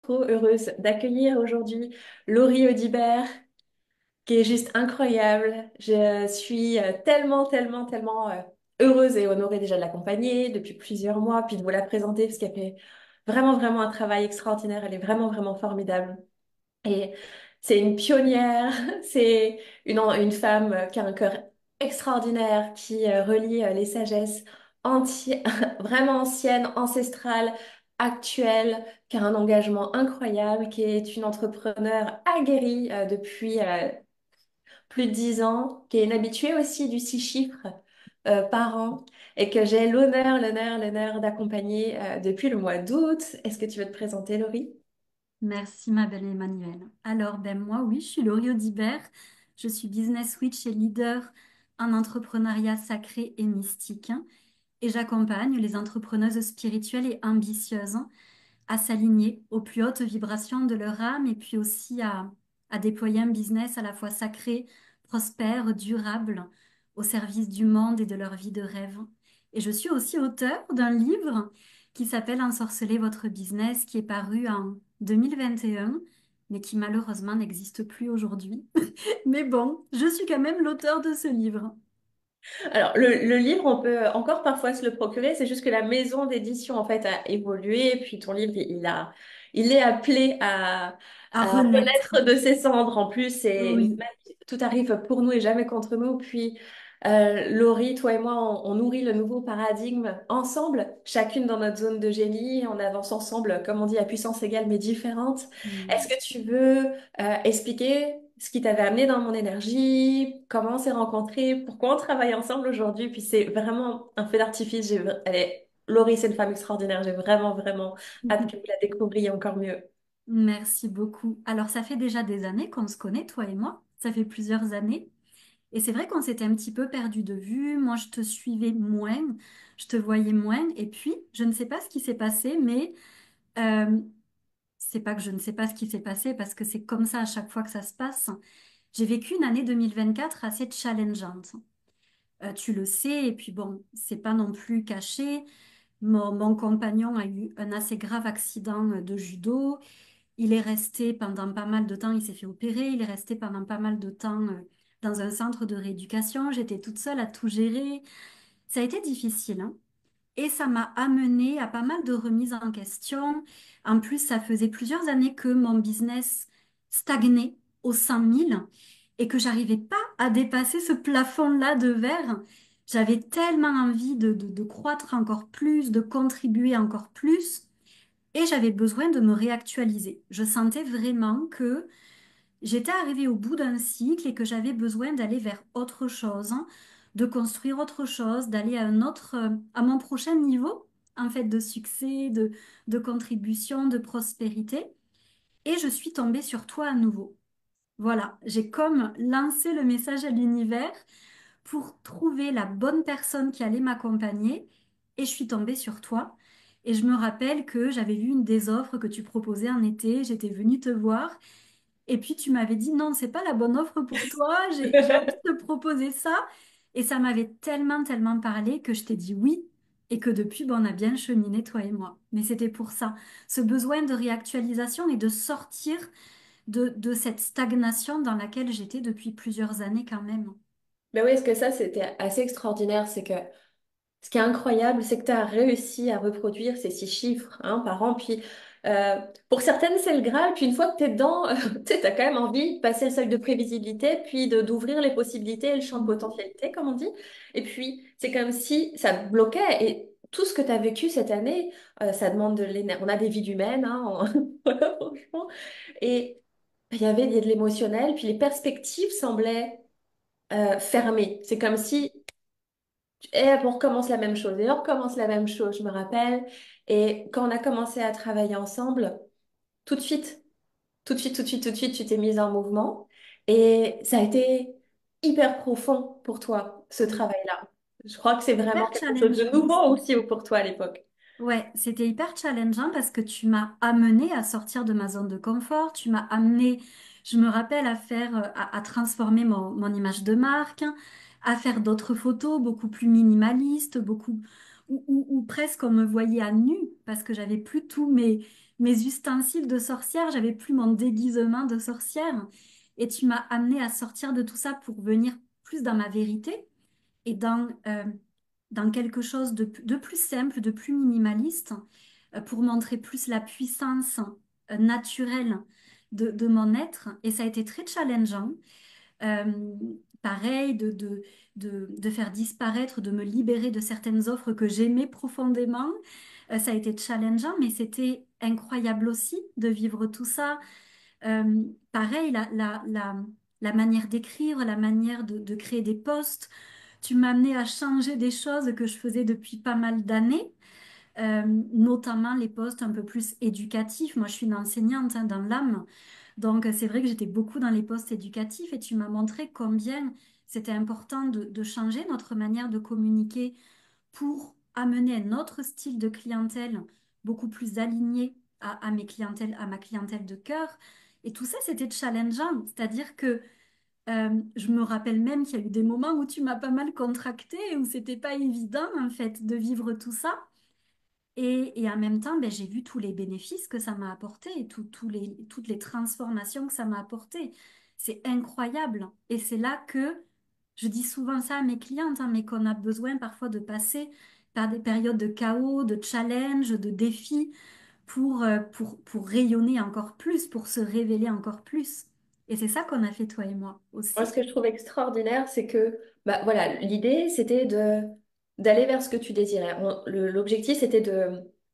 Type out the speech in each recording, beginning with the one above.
trop heureuse d'accueillir aujourd'hui Laurie Audibert, qui est juste incroyable. Je suis tellement heureuse et honorée déjà de l'accompagner depuis plusieurs mois, puis de vous la présenter parce qu'elle fait vraiment un travail extraordinaire. Elle est vraiment formidable. Et c'est une pionnière, c'est une femme qui a un cœur extraordinaire, qui relie les sagesses vraiment anciennes, ancestrales, actuelles, qui a un engagement incroyable, qui est une entrepreneure aguerrie depuis plus de 10 ans, qui est une habituée aussi du 6 chiffres par an et que j'ai l'honneur d'accompagner depuis le mois d'août. Est-ce que tu veux te présenter, Laurie? Merci ma belle Emmanuelle. Alors ben moi oui, je suis Laurie Audibert, je suis business witch et leader en entrepreneuriat sacré et mystique et j'accompagne les entrepreneuses spirituelles et ambitieuses à s'aligner aux plus hautes vibrations de leur âme et puis aussi à déployer un business à la fois sacré, prospère, durable, au service du monde et de leur vie de rêve. Et je suis aussi auteure d'un livre qui s'appelle Ensorceler votre business, qui est paru en 2021, mais qui malheureusement n'existe plus aujourd'hui. Mais bon, je suis quand même l'auteur de ce livre. Alors, le livre, on peut encore parfois se le procurer, c'est juste que la maison d'édition, en fait, a évolué, et puis ton livre, il est appelé À à renaître. renaître de ses cendres. En plus, Oui. tout arrive pour nous et jamais contre nous. Puis, Laurie, toi et moi, on nourrit le nouveau paradigme ensemble, chacune dans notre zone de génie, on avance ensemble, comme on dit, à puissance égale mais différente. Est-ce Hmm. que tu veux expliquer ce qui t'avait amené dans mon énergie, comment on s'est rencontrés, pourquoi on travaille ensemble aujourd'hui. Puis c'est vraiment un feu d'artifice. Laurie, c'est une femme extraordinaire. J'ai vraiment hâte que vous la découvriez encore mieux. Merci beaucoup. Alors, ça fait déjà des années qu'on se connaît, toi et moi. Ça fait plusieurs années. Et c'est vrai qu'on s'était un petit peu perdu de vue. Moi, je te suivais moins, je te voyais moins. Et puis, je ne sais pas ce qui s'est passé, mais euh, c'est pas que je ne sais pas ce qui s'est passé parce que c'est comme ça à chaque fois que ça se passe. J'ai vécu une année 2024 assez challengeante. Tu le sais, et puis bon, c'est pas non plus caché. Mon compagnon a eu un assez grave accident de judo. Il est resté pendant pas mal de temps, il s'est fait opérer, il est resté pendant pas mal de temps dans un centre de rééducation. J'étais toute seule à tout gérer. Ça a été difficile, hein. Et ça m'a amené à pas mal de remises en question. En plus, ça faisait plusieurs années que mon business stagnait aux 100 000 et que j'arrivais pas à dépasser ce plafond-là de verre. J'avais tellement envie de croître encore plus, de contribuer encore plus. Et j'avais besoin de me réactualiser. Je sentais vraiment que j'étais arrivée au bout d'un cycle et que j'avais besoin d'aller vers autre chose, hein, de construire autre chose, d'aller à un autre, à mon prochain niveau, en fait, de succès, de contribution, de prospérité. Et je suis tombée sur toi à nouveau. Voilà, j'ai comme lancé le message à l'univers pour trouver la bonne personne qui allait m'accompagner et je suis tombée sur toi. Et je me rappelle que j'avais vu une des offres que tu proposais en été, j'étais venue te voir et puis tu m'avais dit non, c'est pas la bonne offre pour toi, j'ai envie de te proposer ça. Et ça m'avait tellement parlé que je t'ai dit oui et que depuis, ben, on a bien cheminé, toi et moi. Mais c'était pour ça, ce besoin de réactualisation et de sortir de cette stagnation dans laquelle j'étais depuis plusieurs années quand même. Mais oui, est-ce que ça, c'était assez extraordinaire. C'est que ce qui est incroyable, c'est que tu as réussi à reproduire ces 6 chiffres hein, par an. Puis euh, pour certaines, c'est le Graal. Puis une fois que tu es dedans, tu sais, as quand même envie de passer le seuil de prévisibilité, puis d'ouvrir les possibilités et le champ de Mhm. potentialité, comme on dit. Et puis, c'est comme si ça te bloquait. Et tout ce que tu as vécu cette année, ça demande de l'énergie. On a des vies humaines, hein, voilà, franchement. Et il y avait de l'émotionnel, puis les perspectives semblaient fermées. C'est comme si et on recommence la même chose, et on recommence la même chose, je me rappelle. Et quand on a commencé à travailler ensemble, tout de suite, tout de suite, tu t'es mise en mouvement. Et ça a été hyper profond pour toi, ce travail-là. Je crois que c'est vraiment Hyper quelque chose de challengeant nouveau aussi. aussi pour toi à l'époque. Ouais, c'était hyper challengeant parce que tu m'as amené à sortir de ma zone de confort, tu m'as amené, je me rappelle, à transformer mon image de marque, hein, à faire d'autres photos beaucoup plus minimalistes, beaucoup, ou presque on me voyait à nu parce que j'avais plus tous mes ustensiles de sorcière, j'avais plus mon déguisement de sorcière. Et tu m'as amené à sortir de tout ça pour venir plus dans ma vérité et dans quelque chose de plus simple, de plus minimaliste, pour montrer plus la puissance naturelle de mon être. Et ça a été très challengeant. Euh, Pareil, de faire disparaître, de me libérer de certaines offres que j'aimais profondément. Ça a été challengeant, mais c'était incroyable aussi de vivre tout ça. Pareil, la manière d'écrire, la manière de créer des posts. Tu m'as amené à changer des choses que je faisais depuis pas mal d'années, notamment les postes un peu plus éducatifs. Moi, je suis une enseignante hein, dans l'âme, donc c'est vrai que j'étais beaucoup dans les postes éducatifs et tu m'as montré combien c'était important de changer notre manière de communiquer pour amener un autre style de clientèle beaucoup plus aligné à mes clientèles, à ma clientèle de cœur. Et tout ça, c'était challengeant. C'est-à-dire que je me rappelle même qu'il y a eu des moments où tu m'as pas mal contracté, où c'était pas évident, en fait, de vivre tout ça. Et en même temps, ben, j'ai vu tous les bénéfices que ça m'a apporté et toutes les transformations que ça m'a apporté. C'est incroyable. Et c'est là que je dis souvent ça à mes clientes, hein, mais qu'on a besoin parfois de passer par des périodes de chaos, de challenge, de défis pour rayonner encore plus, pour se révéler encore plus. Et c'est ça qu'on a fait toi et moi Moi, aussi. ce que je trouve extraordinaire, c'est que, bah voilà, l'idée, c'était d'aller vers ce que tu désirais. L'objectif, c'était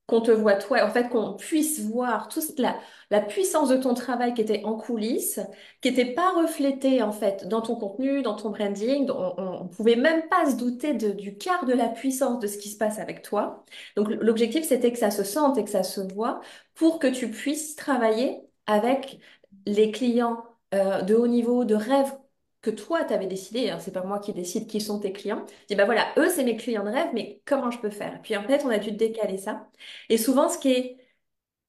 qu'on te voit toi, en fait, qu'on puisse voir toute la puissance de ton travail qui était en coulisses, qui n'était pas reflétée, en fait, dans ton contenu, dans ton branding. On pouvait même pas se douter du quart de la puissance de ce qui se passe avec toi. Donc, l'objectif, c'était que ça se sente et que ça se voit pour que tu puisses travailler avec les clients de haut niveau, de rêve que toi, tu avais décidé, hein, c'est pas moi qui décide qui sont tes clients. Je dis, bah voilà, eux, c'est mes clients de rêve, mais comment je peux faire? Puis en fait, on a dû décaler ça. Et souvent, ce qui est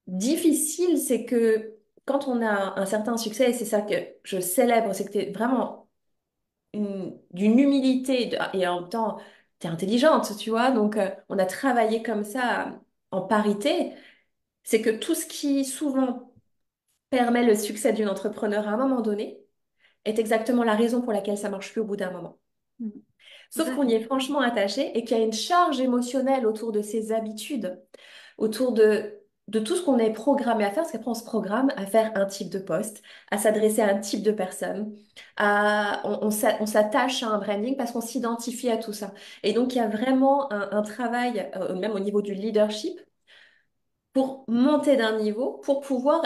difficile, c'est que quand on a un certain succès, et c'est ça que je célèbre, c'est que tu es vraiment d'une humilité et en même temps, tu es intelligente, tu vois. Donc, on a travaillé comme ça en parité. C'est que tout ce qui souvent permet le succès d'une entrepreneur à un moment donné, est exactement la raison pour laquelle ça marche plus au bout d'un moment. Mm. Tout Sauf à qu'on y fait. est franchement attaché et qu'il y a une charge émotionnelle autour de ces habitudes, autour de tout ce qu'on est programmé à faire, parce qu'après on se programme à faire un type de poste, à s'adresser à un type de personne, on s'attache à un branding parce qu'on s'identifie à tout ça. Et donc il y a vraiment un travail, même au niveau du leadership, pour monter d'un niveau, pour pouvoir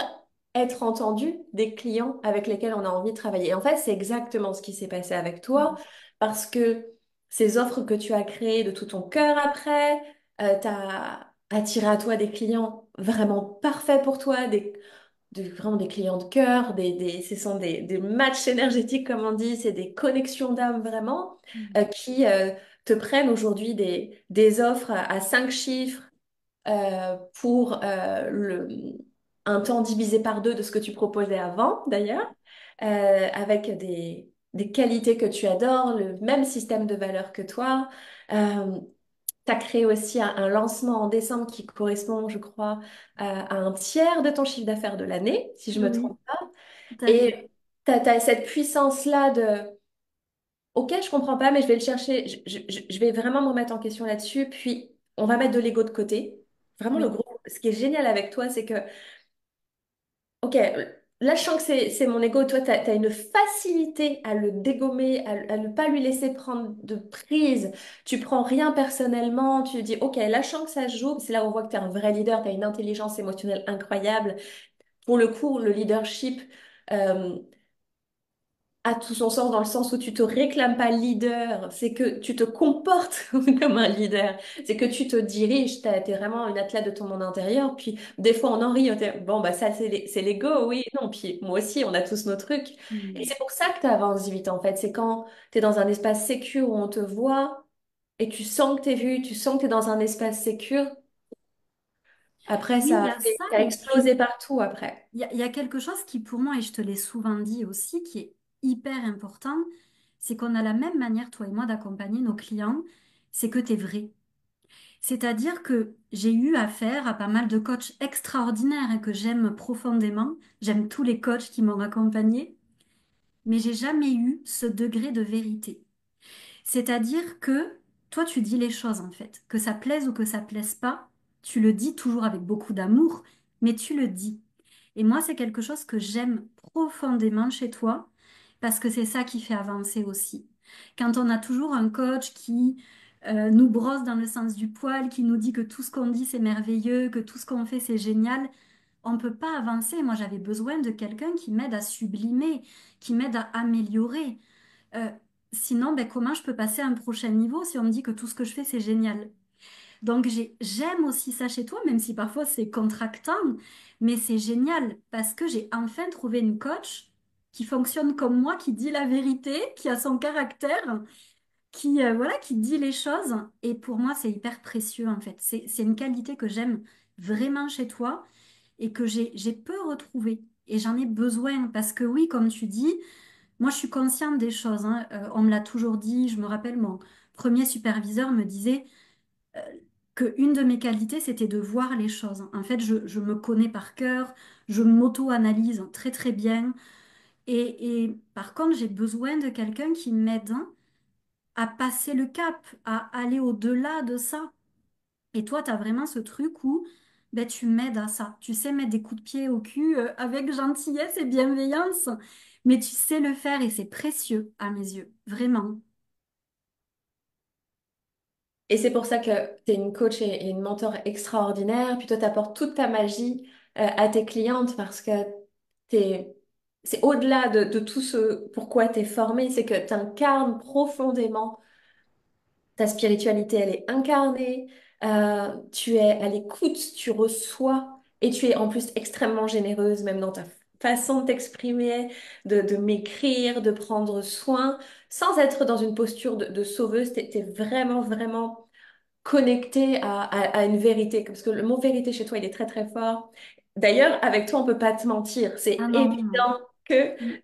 être entendu des clients avec lesquels on a envie de travailler. Et en fait, c'est exactement ce qui s'est passé avec toi, Mm. parce que ces offres que tu as créées de tout ton cœur après, t'as attiré à toi des clients vraiment parfaits pour toi, vraiment des clients de cœur, ce sont des matchs énergétiques, comme on dit, c'est des connexions d'âme vraiment, Mm. qui te prennent aujourd'hui des offres à 5 chiffres pour un temps divisé par deux de ce que tu proposais avant, d'ailleurs, avec des qualités que tu adores, le même système de valeurs que toi. Tu as créé aussi un lancement en décembre qui correspond, je crois, à un tiers de ton chiffre d'affaires de l'année, si je me Oui, trompe pas. tout à fait. Et tu as cette puissance-là OK, je comprends pas, mais je vais le chercher. Je vais vraiment me remettre en question là-dessus. Puis, on va mettre de l'ego de côté. Vraiment, le Oui, gros. Ce qui est génial avec toi, c'est que, OK, là, je sens que c'est mon ego. Toi, tu as une facilité à le dégommer, à ne pas lui laisser prendre de prise. Tu prends rien personnellement. Tu dis, OK, là, je sens que ça se joue. C'est là où on voit que tu es un vrai leader. Tu as une intelligence émotionnelle incroyable. Pour le coup, le leadership. euh, a tout son sens dans le sens où tu te réclames pas leader, c'est que tu te comportes comme un leader, c'est que tu te diriges, t'es vraiment une athlète de ton monde intérieur, puis des fois on en rit, bon bah ça c'est l'ego, oui, non, puis moi aussi on a tous nos trucs, et mm. c'est pour ça que tu avances vite en fait, c'est quand tu es dans un espace sécure où on te voit, et tu sens que tu es vu, tu sens que tu es dans un espace sécure, après Oui, il y a ça. ça a Et puis, explosé partout après. il y a quelque chose qui, pour moi, et je te l'ai souvent dit aussi, qui est hyper important, c'est qu'on a la même manière, toi et moi, d'accompagner nos clients, c'est que tu es vrai. C'est-à-dire que j'ai eu affaire à pas mal de coachs extraordinaires et que j'aime profondément. J'aime tous les coachs qui m'ont accompagnée, mais j'ai jamais eu ce degré de vérité. C'est-à-dire que toi, tu dis les choses en fait, que ça plaise ou que ça plaise pas, tu le dis toujours avec beaucoup d'amour, mais tu le dis. Et moi, c'est quelque chose que j'aime profondément chez toi, parce que c'est ça qui fait avancer aussi. Quand on a toujours un coach qui nous brosse dans le sens du poil, qui nous dit que tout ce qu'on dit c'est merveilleux, que tout ce qu'on fait c'est génial, on ne peut pas avancer. Moi, j'avais besoin de quelqu'un qui m'aide à sublimer, qui m'aide à améliorer. Euh, Sinon, ben, comment je peux passer à un prochain niveau si on me dit que tout ce que je fais c'est génial? Donc j'aime aussi ça chez toi, même si parfois c'est contractant, mais c'est génial parce que j'ai enfin trouvé une coach qui fonctionne comme moi, qui dit la vérité, qui a son caractère, qui voilà, qui dit les choses. Et pour moi, c'est hyper précieux en fait. C'est une qualité que j'aime vraiment chez toi et que j'ai peu retrouvée. Et j'en ai besoin parce que oui, comme tu dis, moi je suis consciente des choses, hein. On me l'a toujours dit. Je me rappelle, mon premier superviseur me disait que une de mes qualités, c'était de voir les choses. En fait, je me connais par cœur, je m'auto-analyse très très bien. Et par contre, j'ai besoin de quelqu'un qui m'aide à passer le cap, à aller au-delà de ça. Et toi, tu as vraiment ce truc où ben, tu m'aides à ça. Tu sais mettre des coups de pied au cul avec gentillesse et bienveillance, mais tu sais le faire et c'est précieux à mes yeux, vraiment. Et c'est pour ça que tu es une coach et une mentor extraordinaire. Puis toi, tu apportes toute ta magie à tes clientes parce que t'es, c'est au-delà de tout ce pourquoi tu es formée, c'est que tu incarnes profondément ta spiritualité, elle est incarnée, tu es à l'écoute, tu reçois et tu es en plus extrêmement généreuse, même dans ta façon de t'exprimer, de m'écrire, de prendre soin, sans être dans une posture de sauveuse. T'es vraiment, vraiment connecté à une vérité, parce que le mot vérité chez toi, il est très très fort. D'ailleurs, avec toi, on peut pas te mentir. Ah C'est non. évident que Mm,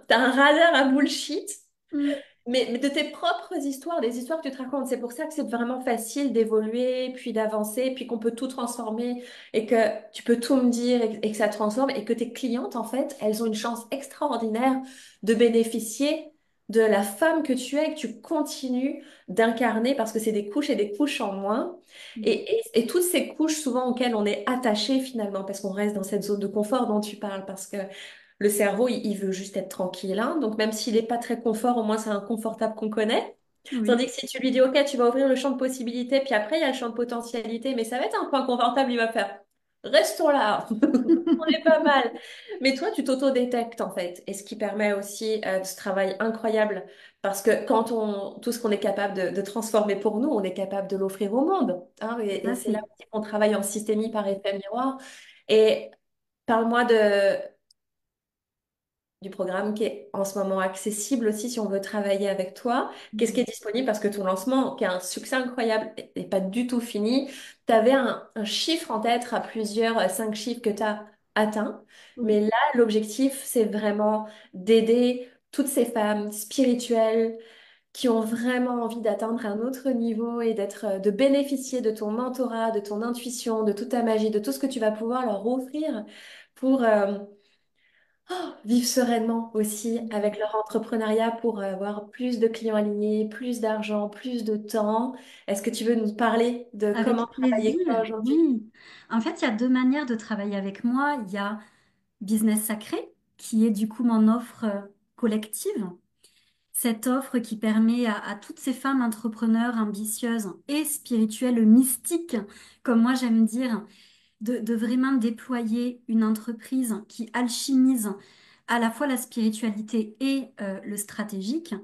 t'as un radar à bullshit, mm, mais de tes propres histoires, des histoires que tu te racontes. C'est pour ça que c'est vraiment facile d'évoluer, puis d'avancer, puis qu'on peut tout transformer et que tu peux tout me dire et que ça transforme et que tes clientes, en fait, elles ont une chance extraordinaire de bénéficier de la femme que tu es et que tu continues d'incarner parce que c'est des couches et des couches en moins. mm. Et toutes ces couches souvent auxquelles on est attaché finalement parce qu'on reste dans cette zone de confort dont tu parles parce que le cerveau, il veut juste être tranquille, hein. Donc, même s'il n'est pas très confort, au moins c'est un confortable qu'on connaît. Oui. Tandis que si tu lui dis, OK, tu vas ouvrir le champ de possibilités, puis après, il y a le champ de potentialité, mais ça va être un point confortable, il va faire, restons là, on est pas mal. Mais toi, tu t'auto-détectes, en fait. Et ce qui permet aussi de ce travail incroyable, parce que tout ce qu'on est capable de transformer pour nous, on est capable de l'offrir au monde, hein. Et Ça c'est là fait. aussi qu'on travaille en systémie par effet miroir. Et parle-moi du programme qui est en ce moment accessible aussi si on veut travailler avec toi. Qu'est-ce qui Mm. est disponible? Parce que ton lancement, qui a un succès incroyable, n'est pas du tout fini. Tu avais un chiffre en tête à plusieurs, 5 chiffres que tu as atteints. Mais Oui. là, l'objectif, c'est vraiment d'aider toutes ces femmes spirituelles qui ont vraiment envie d'atteindre un autre niveau et de bénéficier de ton mentorat, de ton intuition, de toute ta magie, de tout ce que tu vas pouvoir leur offrir pour vivre sereinement aussi avec leur entrepreneuriat pour avoir plus de clients alignés, plus d'argent, plus de temps. Est-ce que tu veux nous parler de comment Avec travailler avec toi plaisir, aujourd'hui? oui. En fait, il y a deux manières de travailler avec moi. Il y a Business Sacré, qui est du coup mon offre collective. Cette offre qui permet à toutes ces femmes entrepreneurs ambitieuses et spirituelles, mystiques, comme moi j'aime dire, de vraiment déployer une entreprise qui alchimise à la fois la spiritualité et le stratégique.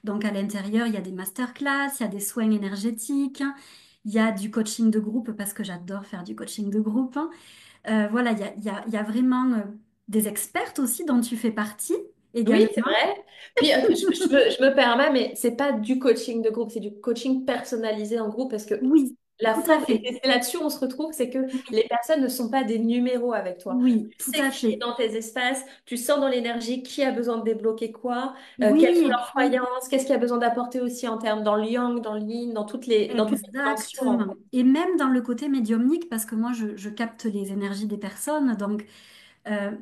Donc à l'intérieur, il y a des masterclass, il y a des soins énergétiques, il y a du coaching de groupe parce que j'adore faire du coaching de groupe. Voilà, il y a vraiment des expertes aussi dont tu fais partie Oui, également. c'est vrai. Puis je me permets, mais c'est pas du coaching de groupe, c'est du coaching personnalisé en groupe parce que Oui. La tout à force, et fait. c'est là-dessus où on se retrouve, c'est que Oui, les personnes ne sont pas des numéros avec toi. oui, Tu tout sais à qui est fait. dans tes espaces, tu sens dans l'énergie qui a besoin de débloquer quoi, quelles Oui, sont et leurs puis croyances, qu'est-ce qui a besoin d'apporter aussi en termes dans le yang, dans le yin, dans toutes les dimensions, en exactement. fait. Et même dans le côté médiumnique, parce que moi, je capte les énergies des personnes, donc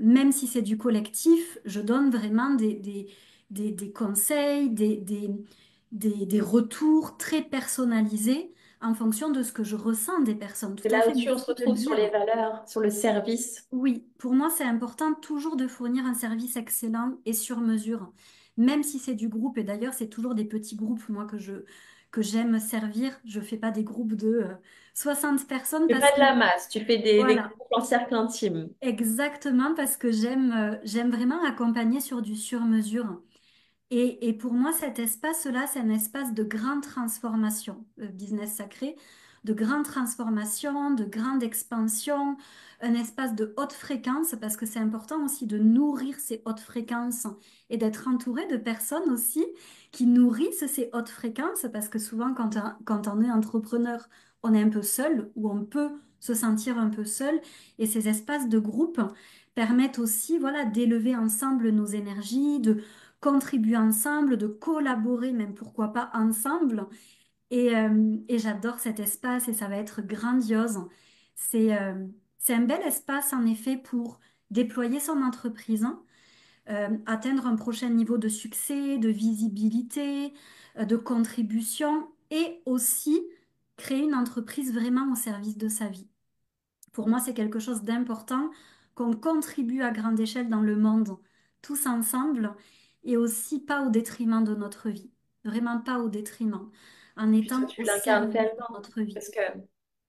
même si c'est du collectif, je donne vraiment des conseils, des retours très personnalisés en fonction de ce que je ressens des personnes. C'est Tout à là fait, aussi on se merci de le retrouve sur les dire. valeurs, sur le service. Oui, pour moi, c'est important toujours de fournir un service excellent et sur mesure, même si c'est du groupe. Et d'ailleurs, c'est toujours des petits groupes, moi, que j'aime servir. Je fais pas des groupes de 60 personnes Tu fais parce pas de que, la masse, tu fais des voilà, groupes en cercle intime. exactement parce que j'aime vraiment accompagner sur du sur-mesure. Et pour moi, cet espace-là, c'est un espace de grande transformation, business sacré, de grande transformation, de grande expansion, un espace de haute fréquence, parce que c'est important aussi de nourrir ces hautes fréquences et d'être entouré de personnes aussi qui nourrissent ces hautes fréquences, parce que souvent, quand on est entrepreneur, on est un peu seul ou on peut se sentir un peu seul. Et ces espaces de groupe permettent aussi, voilà, d'élever ensemble nos énergies, de contribuer ensemble, de collaborer, même pourquoi pas ensemble. Et j'adore cet espace et ça va être grandiose. C'est c'est un bel espace en effet pour déployer son entreprise, hein, atteindre un prochain niveau de succès, de visibilité, de contribution et aussi créer une entreprise vraiment au service de sa vie. Pour moi, c'est quelque chose d'important qu'on contribue à grande échelle dans le monde, tous ensemble, et aussi pas au détriment de notre vie. Vraiment pas au détriment, en Puis toi, étant tu au l'incarnes service de tellement. notre vie. Parce que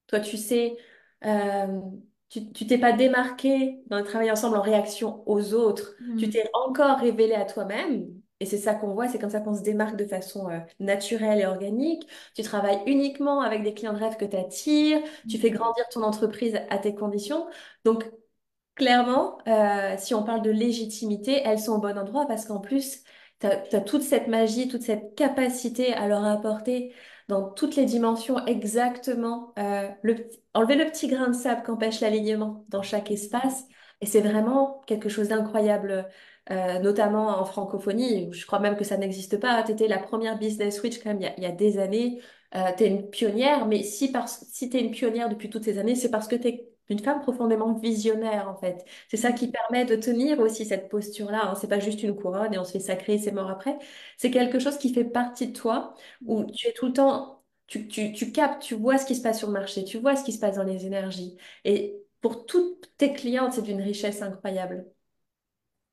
toi, tu sais, euh, tu t'es pas démarqué dans le travail ensemble en réaction aux autres. Tu Mm. t'es encore révélé à toi-même. Et c'est ça qu'on voit, c'est comme ça qu'on se démarque de façon naturelle et organique. Tu travailles uniquement avec des clients de rêve que tu attires. Tu fais Mm. grandir ton entreprise à tes conditions. Donc, clairement, si on parle de légitimité, elles sont au bon endroit parce qu'en plus, tu as toute cette magie, toute cette capacité à leur apporter dans toutes les dimensions exactement enlever le petit grain de sable qu'empêche l'alignement dans chaque espace. Et c'est vraiment quelque chose d'incroyable, notamment en francophonie. Je crois même que ça n'existe pas. Tu étais la première business witch quand même il y a des années. Tu es une pionnière, mais si tu es une pionnière depuis toutes ces années, c'est parce que tu es une femme profondément visionnaire, en fait. C'est ça qui Mm. permet de tenir aussi cette posture-là, hein. C'est pas juste une couronne et on se fait sacrer et c'est mort après. C'est quelque chose qui fait partie de toi, où Mm. tu es tout le temps, tu captes, tu vois ce qui se passe sur le marché, tu vois ce qui se passe dans les énergies. Et pour toutes tes clientes, c'est d'une richesse incroyable.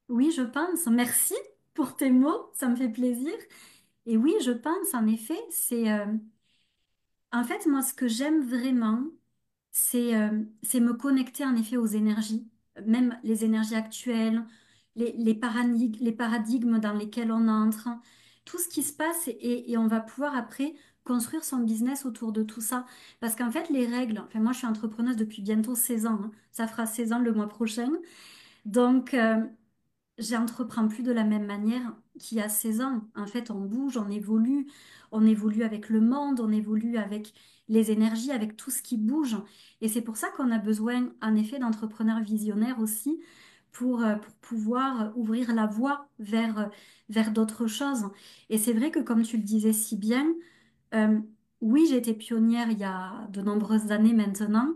Oui, je pense. Merci pour tes mots, ça me fait plaisir. Et oui, je pense, en effet, en fait, moi, ce que j'aime vraiment, c'est me connecter en effet aux énergies, même les énergies actuelles, les paradigmes dans lesquels on entre, tout ce qui se passe et on va pouvoir après construire son business autour de tout ça. Parce qu'en fait, les règles, enfin, moi, je suis entrepreneuse depuis bientôt 16 ans, hein. Ça fera 16 ans le mois prochain. Donc, j'entreprends plus de la même manière qu'il y a 16 ans. En fait, on bouge, on évolue avec le monde, on évolue avec les énergies, avec tout ce qui bouge. Et c'est pour ça qu'on a besoin, en effet, d'entrepreneurs visionnaires aussi pour pouvoir ouvrir la voie vers d'autres choses. Et c'est vrai que, comme tu le disais si bien, euh, oui, j'ai été pionnière il y a de nombreuses années maintenant,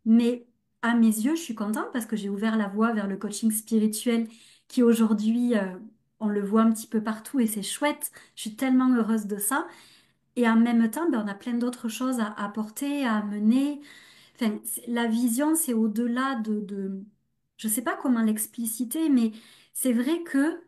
mais à mes yeux, je suis contente parce que j'ai ouvert la voie vers le coaching spirituel qui aujourd'hui, on le voit un petit peu partout et c'est chouette. Je suis tellement heureuse de ça. Et en même temps, ben, on a plein d'autres choses à apporter, à mener. Enfin, la vision, c'est au-delà je ne sais pas comment l'expliciter, mais c'est vrai que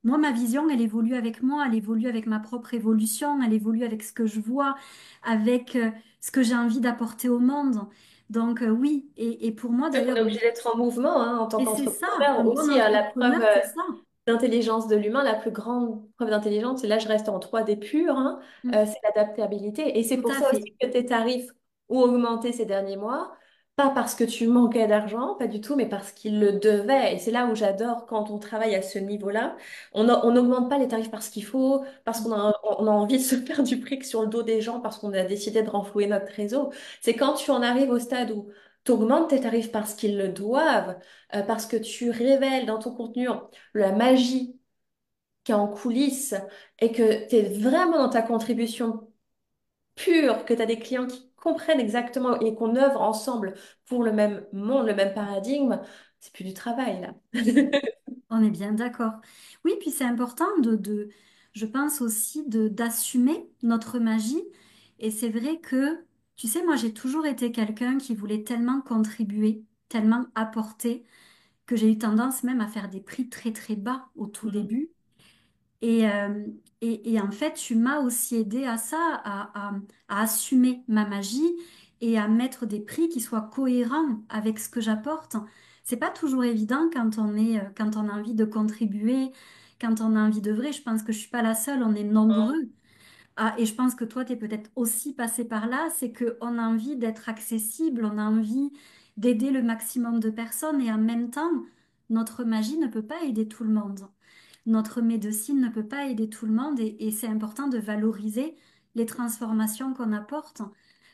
moi, ma vision, elle évolue avec moi, elle évolue avec ma propre évolution, elle évolue avec ce que je vois, avec ce que j'ai envie d'apporter au monde. Donc oui, et pour moi C'est qu'on d'ailleurs, est obligé d'être en mouvement, hein, en tant et c'est ça, un qu'entrepreneur bon aussi, hein, la preuve entrepreneur, c'est ça. d'intelligence de l'humain, la plus grande preuve d'intelligence, et là je reste en 3D pur, hein, Mm, c'est l'adaptabilité. Et c'est tout pour à ça aussi fait. que tes tarifs ont augmenté ces derniers mois. Pas parce que tu manquais d'argent, pas du tout, mais parce qu'il le devait. Et c'est là où j'adore quand on travaille à ce niveau-là. On n'augmente pas les tarifs parce qu'il faut, parce qu'on a envie de se faire du fric sur le dos des gens, parce qu'on a décidé de renflouer notre réseau. C'est quand tu en arrives au stade où tu augmentes tes tarifs parce qu'ils le doivent, parce que tu révèles dans ton contenu la magie qui est en coulisses et que tu es vraiment dans ta contribution pure, que tu as des clients qui comprennent exactement et qu'on œuvre ensemble pour le même monde, le même paradigme, c'est plus du travail là. On est bien d'accord. Oui, puis c'est important je pense aussi d'assumer notre magie. Et c'est vrai que, tu sais, moi j'ai toujours été quelqu'un qui voulait tellement contribuer, tellement apporter, que j'ai eu tendance même à faire des prix très très bas au tout Mhm. début. Et, euh, et en fait, tu m'as aussi aidé à ça, à assumer ma magie et à mettre des prix qui soient cohérents avec ce que j'apporte. C'est pas toujours évident quand on a envie de contribuer, quand on a envie d'œuvrer. Je pense que je suis pas la seule, on est nombreux. Ah, et je pense que toi, tu es peut-être aussi passé par là, c'est qu'on a envie d'être accessible, on a envie d'aider le maximum de personnes et en même temps, notre magie ne peut pas aider tout le monde. Notre médecine ne peut pas aider tout le monde et c'est important de valoriser les transformations qu'on apporte.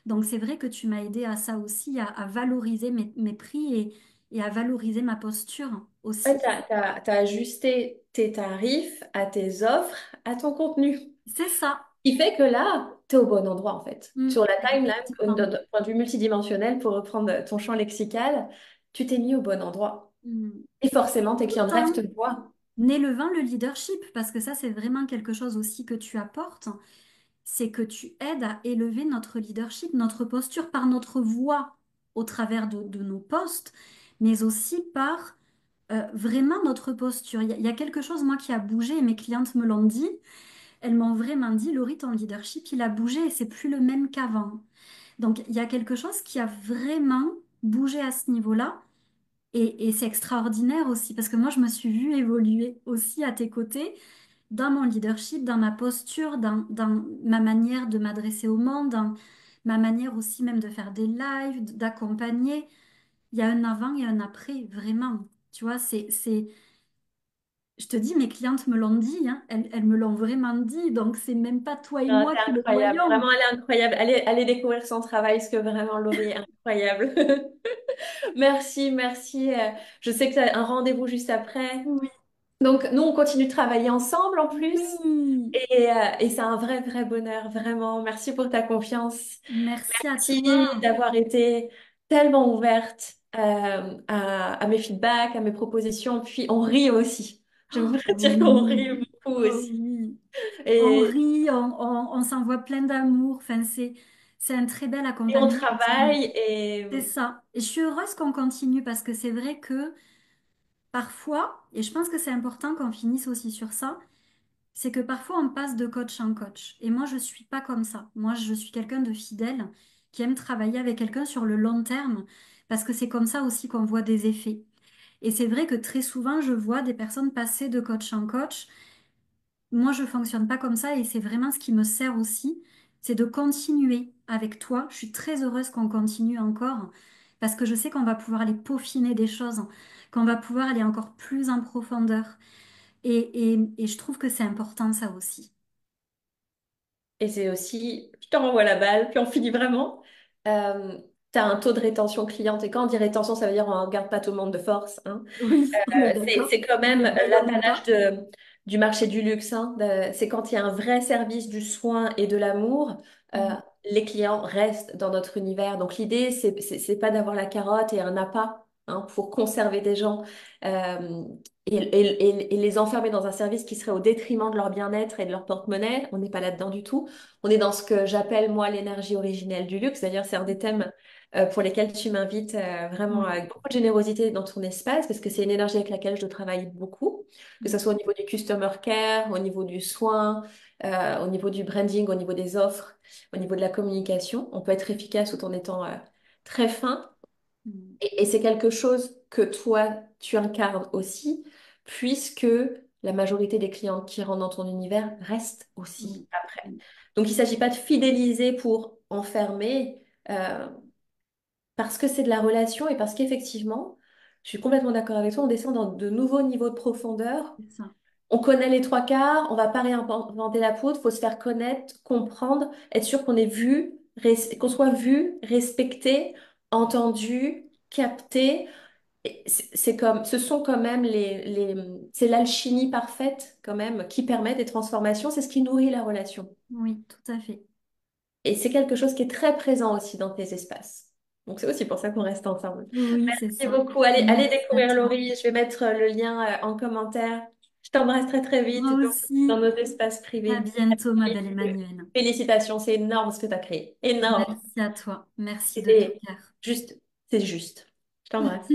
Donc c'est vrai que tu m'as aidé à ça aussi, à valoriser mes prix et à valoriser ma posture Ouais, aussi. t'as ajusté tes tarifs à tes offres, à ton contenu. C'est ça. Ce qui fait que là, tu es au bon endroit en fait. Mm, Sur la timeline, effectivement. d'un point de vue multidimensionnel, pour reprendre ton champ lexical, tu t'es mis au bon endroit. Mm. Et forcément, tes clients de Tout rêve en te voient. n'élevant le leadership, parce que ça, c'est vraiment quelque chose aussi que tu apportes, c'est que tu aides à élever notre leadership, notre posture par notre voix au travers de nos postes, mais aussi par vraiment notre posture. Il y a quelque chose, moi, qui a bougé, et mes clientes me l'ont dit. Elles m'ont vraiment dit, Laurie, ton leadership, il a bougé et c'est plus le même qu'avant. Donc, il y a quelque chose qui a vraiment bougé à ce niveau-là. Et c'est extraordinaire aussi, parce que moi, je me suis vue évoluer aussi à tes côtés dans mon leadership, dans ma posture, dans ma manière de m'adresser au monde, dans ma manière aussi même de faire des lives, d'accompagner. Il y a un avant et un après, vraiment. Tu vois, je te dis, mes clientes me l'ont dit, hein, elles me l'ont vraiment dit, donc c'est même pas toi et Non, moi c'est qui le incroyable. voyons. Vraiment, elle est incroyable. Allez découvrir son travail, parce que vraiment, Laurie est incroyable. Merci, merci. Je sais que tu as un rendez-vous juste après. Oui, Donc, nous, on continue de travailler ensemble en plus. oui. Et c'est un vrai, vrai bonheur, vraiment. Merci pour ta confiance. Merci à Merci toi. d'avoir été tellement ouverte à mes feedbacks, à mes propositions. Puis, on rit aussi. Je Oh, voudrais dire qu'on rit oui, beaucoup oh aussi. oui. On Et, rit, on s'envoie plein d'amour. Enfin, c'est un très bel et on accompagnement. travaille. Et C'est ça. Et je suis heureuse qu'on continue parce que c'est vrai que parfois, et je pense que c'est important qu'on finisse aussi sur ça, c'est que parfois on passe de coach en coach. Et moi, je suis pas comme ça. Moi, je suis quelqu'un de fidèle qui aime travailler avec quelqu'un sur le long terme parce que c'est comme ça aussi qu'on voit des effets. Et c'est vrai que très souvent, je vois des personnes passer de coach en coach. Moi, je fonctionne pas comme ça et c'est vraiment ce qui me sert aussi, c'est de continuer avec toi. Je suis très heureuse qu'on continue encore parce que je sais qu'on va pouvoir aller peaufiner des choses, qu'on va pouvoir aller encore plus en profondeur. Et je trouve que c'est important ça aussi. Et c'est aussi, je te renvoie la balle, puis on finit vraiment. Tu as un taux de rétention cliente. Et quand on dit rétention, ça veut dire on ne garde pas tout le monde de force, hein. Oui, on est d'accord. C'est quand Ne même bâillonne l'apanage pas. du marché du luxe, hein. C'est quand il y a un vrai service du soin et de l'amour, euh, Mm, les clients restent dans notre univers. Donc l'idée, c'est pas d'avoir la carotte et un appât, hein, pour conserver des gens euh, et les enfermer dans un service qui serait au détriment de leur bien-être et de leur porte-monnaie. On n'est pas là-dedans du tout. On est dans ce que j'appelle, moi, l'énergie originelle du luxe. D'ailleurs, c'est un des thèmes pour lesquels tu m'invites vraiment mm, avec beaucoup de générosité dans ton espace, parce que c'est une énergie avec laquelle je travaille beaucoup, que ce mm, soit au niveau du customer care, au niveau du soin, au niveau du branding, au niveau des offres, au niveau de la communication. On peut être efficace tout en étant très fin. mm, Et c'est quelque chose que toi, tu incarnes aussi, puisque la majorité des clientes qui rentrent dans ton univers restent mm, aussi après. mm. Donc, il ne s'agit pas de fidéliser pour enfermer. euh, parce que c'est de la relation et parce qu'effectivement, je suis complètement d'accord avec toi, on descend dans de nouveaux niveaux de profondeur. C'est ça. On connaît les trois quarts, on va pas réinventer la poudre, faut se faire connaître, comprendre, être sûr qu'on est vu, qu'on soit vu, respecté, entendu, capté. Et c'est comme, ce sont quand même c'est l'alchimie parfaite quand même qui permet des transformations, c'est ce qui nourrit la relation. Oui, tout à fait. Et c'est quelque chose qui est très présent aussi dans tes espaces. Donc c'est aussi pour ça qu'on reste ensemble. Oui, c'est Merci ça. beaucoup. Allez Merci à découvrir toi. Laurie. Je vais mettre le lien en commentaire. Je t'embrasse très très vite Moi dans aussi. nos espaces À privés. bientôt, ma belle Emmanuelle. Félicitations, c'est énorme ce que tu as créé. Énorme. Merci à toi. Merci de tout C'était cœur. juste, c'est juste. Je t'embrasse.